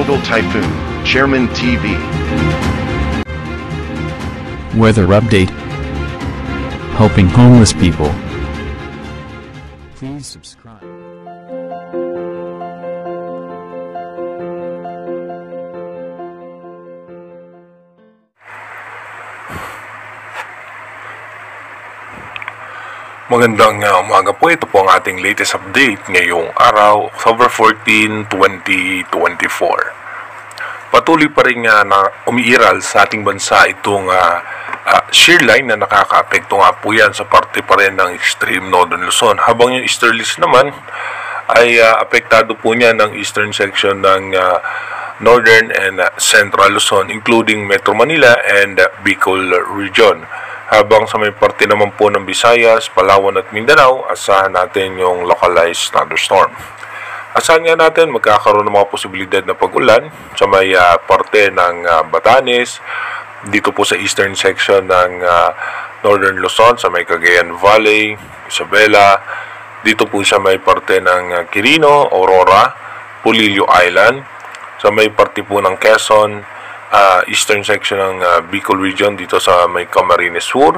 Global Typhoon, Chairman TV. Weather update. Helping homeless people. Please subscribe. Magandang umaga po. Ito po ang ating latest update ngayong araw, October 14, 2024. Patuloy pa rin na umiiral sa ating bansa itong shear line na nakakaapekto nga po yan sa parte pa rin ng extreme northern Luzon. Habang yung easterlies naman ay apektado po niya ng eastern section ng northern and central Luzon, including Metro Manila and Bicol region. Habang sa may parte naman po ng Visayas, Palawan at Mindanao, asahan natin yung localized thunderstorm. Asahan nga natin magkakaroon ng mga posibilidad na pag-ulan sa may parte ng Batanes, dito po sa eastern section ng northern Luzon, sa may Cagayan Valley, Isabela, dito po sa may parte ng Quirino, Aurora, Pulilio Island, sa may parte po ng Quezon, eastern section ng Bicol region dito sa may Camarines Sur,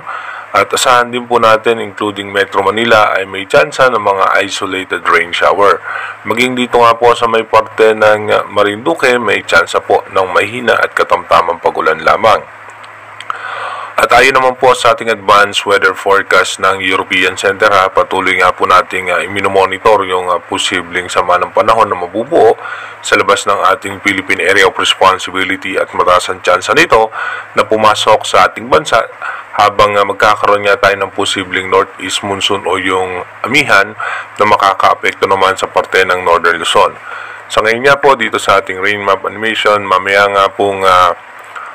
at asahan din po natin including Metro Manila ay may tsansa ng mga isolated rain shower. Maging dito nga po sa may parte ng Marinduque may tsansa po ng mahina at katamtamang pagulan lamang. At ayon naman po sa ating advanced weather forecast ng European Center, patuloy nga po nating iminomonitor yung posibleng sama ng panahon na mabubuo sa labas ng ating Philippine Area of Responsibility at mataas ang tsansa nito na pumasok sa ating bansa habang magkakaroon nga tayo ng posibleng northeast monsoon o yung amihan na makakaapekto naman sa parte ng northern Luzon. Sa ngayon nga po dito sa ating rain map animation, mamaya nga pong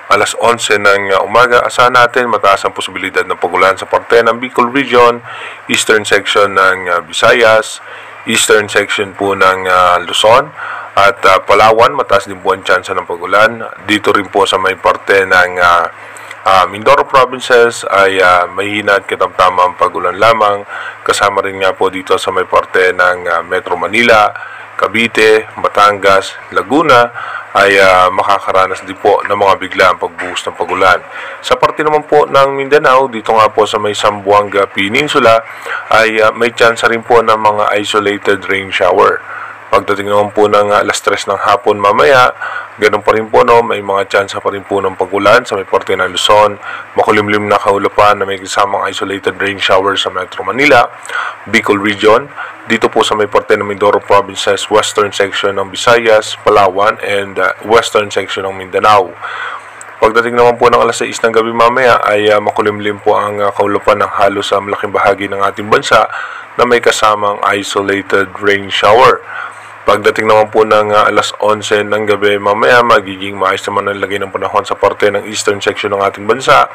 alas 11 ng umaga, asahan natin mataas ang posibilidad ng pagulan sa parte ng Bicol region, eastern section ng Visayas, eastern section po ng Luzon, at Palawan, mataas din po ang tsansa ng pagulan. Dito rin po sa may parte ng Mindoro provinces ay mahina at katamtamang pagulan lamang. Kasama rin nga po dito sa may parte ng Metro Manila, Cavite, Batangas, Laguna ay makakaranas din po ng mga biglaang pagbuhos ng pagulan. Sa parte naman po ng Mindanao, dito nga po sa may Zamboanga Peninsula ay may chance rin po ng mga isolated rain shower. Pagdating naman po ng alas 3 ng hapon mamaya, ganun pa rin po may mga chance pa rin po ng pagulan sa may parte ng Luzon, makulimlim na kaulapan na may kasamang isolated rain shower sa Metro Manila, Bicol region, dito po sa may parte ng Mindoro provinces, western section ng Visayas, Palawan, and western section ng Mindanao. Pagdating naman po ng alas 6 ng gabi mamaya ay makulimlim po ang kaulapan ng halos sa malaking bahagi ng ating bansa na may kasamang isolated rain shower. Pagdating naman po ng alas 11 ng gabi mamaya, magiging maayos naman ang lagay ng panahon sa parte ng eastern section ng ating bansa,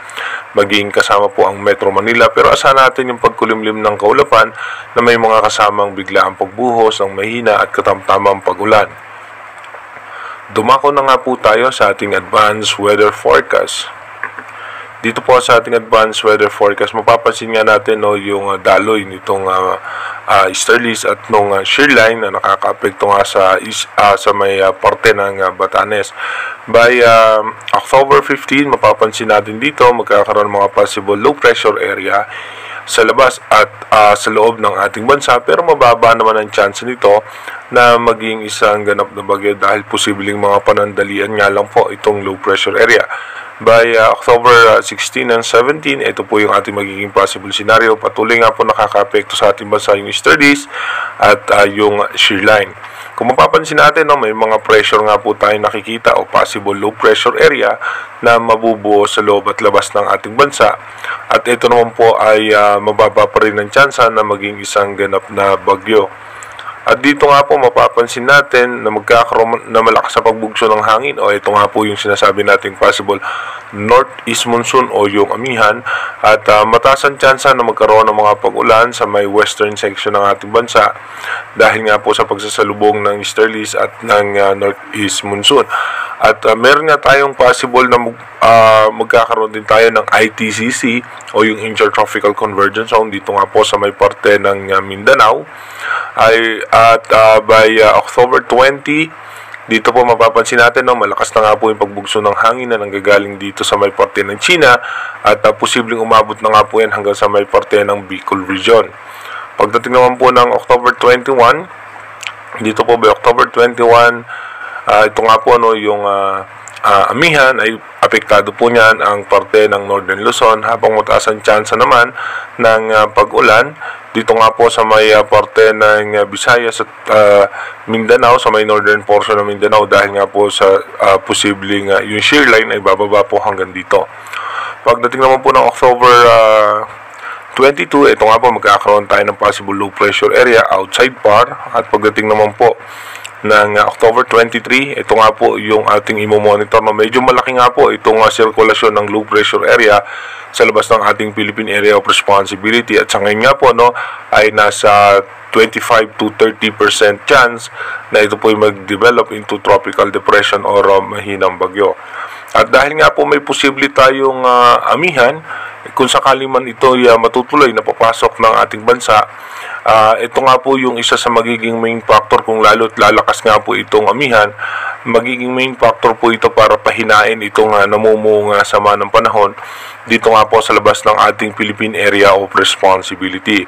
magiging kasama po ang Metro Manila, pero asahan natin yung pagkulimlim ng kaulapan na may mga kasamang biglaang pagbuhos ng mahina at katamtamang pagulan. Dumako na nga po tayo sa ating advanced weather forecast. Dito po sa ating advanced weather forecast, mapapansin nga natin yung daloy nitong easterlies at nung shear line na nakakaapekto nga sa may parte ng Batanes. By October 15, mapapansin natin dito magkakaroon ng mga possible low pressure area sa labas at sa loob ng ating bansa, pero mababa naman ang chance nito na maging isang ganap na bagyo dahil posibleng mga panandalian nga lang po itong low pressure area. By October 16 and 17, ito po yung ating magiging possible scenario. Patuloy nga po nakaka-apekto sa ating bansa yung easterlies at yung shear line. Kung mapapansin natin, may mga pressure nga po tayo nakikita o possible low pressure area na mabubuo sa loob at labas ng ating bansa. At ito naman po ay mababa pa rin ang tsansa na maging isang ganap na bagyo. At dito nga po mapapansin natin na magkakaroon na malakas sa pagbugso ng hangin, o ito nga po yung sinasabi nating possible northeast monsoon o yung amihan, at mataas ang tsansa na magkaroon ng mga pag-ulan sa may western section ng ating bansa dahil nga po sa pagsasalubong ng easterlies at ng northeast monsoon. At meron nga tayong possible na magkakaroon din tayo ng ITCC o yung Intertropical Convergence Zone dito nga po sa may parte ng Mindanao. By October 20, Dito po mapapansin natin, no, malakas na nga po yung pagbugso ng hangin na nanggagaling dito sa may parte ng China at posibleng umabot na nga po yan hanggang sa may parte ng Bicol region. Pagdating naman po ng October 21, dito po ba October 21, ito nga po yung amihan ay apektado po niyan ang parte ng Northern Luzon, habang mataas ang tsansa naman ng pag-ulan dito nga po sa may parte ng Visayas at Mindanao, sa may northern portion ng Mindanao, dahil nga po sa posibleng yung shear line ay bababa po hanggang dito. Pagdating naman po ng October 22, ito nga po magkakaroon tayo ng possible low pressure area outside PAR, at pagdating naman po ng October 23, ito nga po yung ating imo-monitor na medyo malaki nga po itong sirkulasyon ng low pressure area sa labas ng ating Philippine Area of Responsibility, at sa ngayon nga po ay nasa 25 to 30% chance na ito po ay mag-develop into tropical depression or mahinang bagyo. At dahil nga po may posible tayong amihan, kung sakali man ito matutuloy na papasok ng ating bansa, ito nga po yung isa sa magiging main factor. Kung lalo't lalakas nga po itong amihan, magiging main factor po ito para pahinain itong namumuong sama ng panahon dito nga po sa labas ng ating Philippine Area of Responsibility.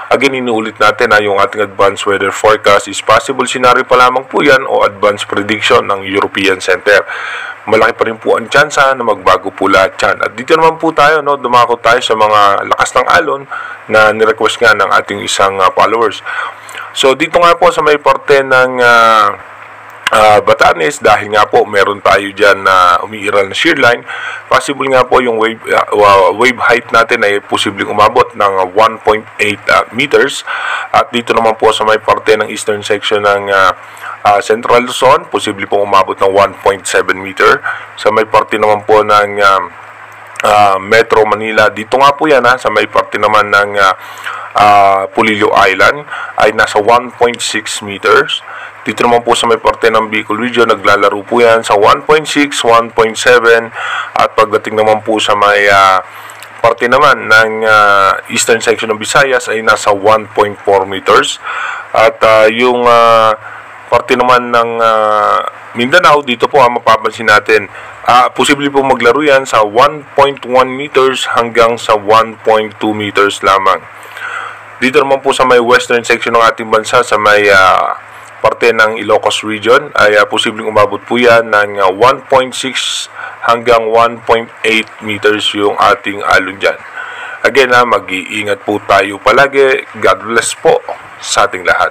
Again, inuulit natin na yung ating advanced weather forecast is possible scenario pa lamang po yan o advanced prediction ng European Center. Malaki pa rin po ang tsansa na magbago po lahat yan. At dito naman po tayo, dumako tayo sa mga lakas ng alon na nirequest nga ng ating isang followers. So dito nga po sa may parte ng Batanes, dahil nga po meron tayo dyan na umiiral na shear line, possible nga po yung wave height natin ay posibleng umabot ng 1.8 meters. At dito naman po sa may parte ng eastern section ng Central Luzon, posible pong umabot ng 1.7 meter. Sa may parte naman po ng Metro Manila, dito nga po yan sa may parte naman ng Pulilio Island ay nasa 1.6 meters. Dito naman po sa may parte ng Bicol region, naglalaro po yan sa 1.6, 1.7, at pagdating naman po sa may parte naman ng eastern section ng Visayas ay nasa 1.4 meters. At yung parte naman ng Mindanao, dito po mapapansin natin, posible po maglaro yan sa 1.1 meters hanggang sa 1.2 meters lamang. Dito naman po sa may western section ng ating bansa, sa may parte ng Ilocos region, ay posibleng umabot po yan ng 1.6 hanggang 1.8 meters yung ating alon dyan. Again, mag-iingat po tayo palagi. God bless po sa ating lahat.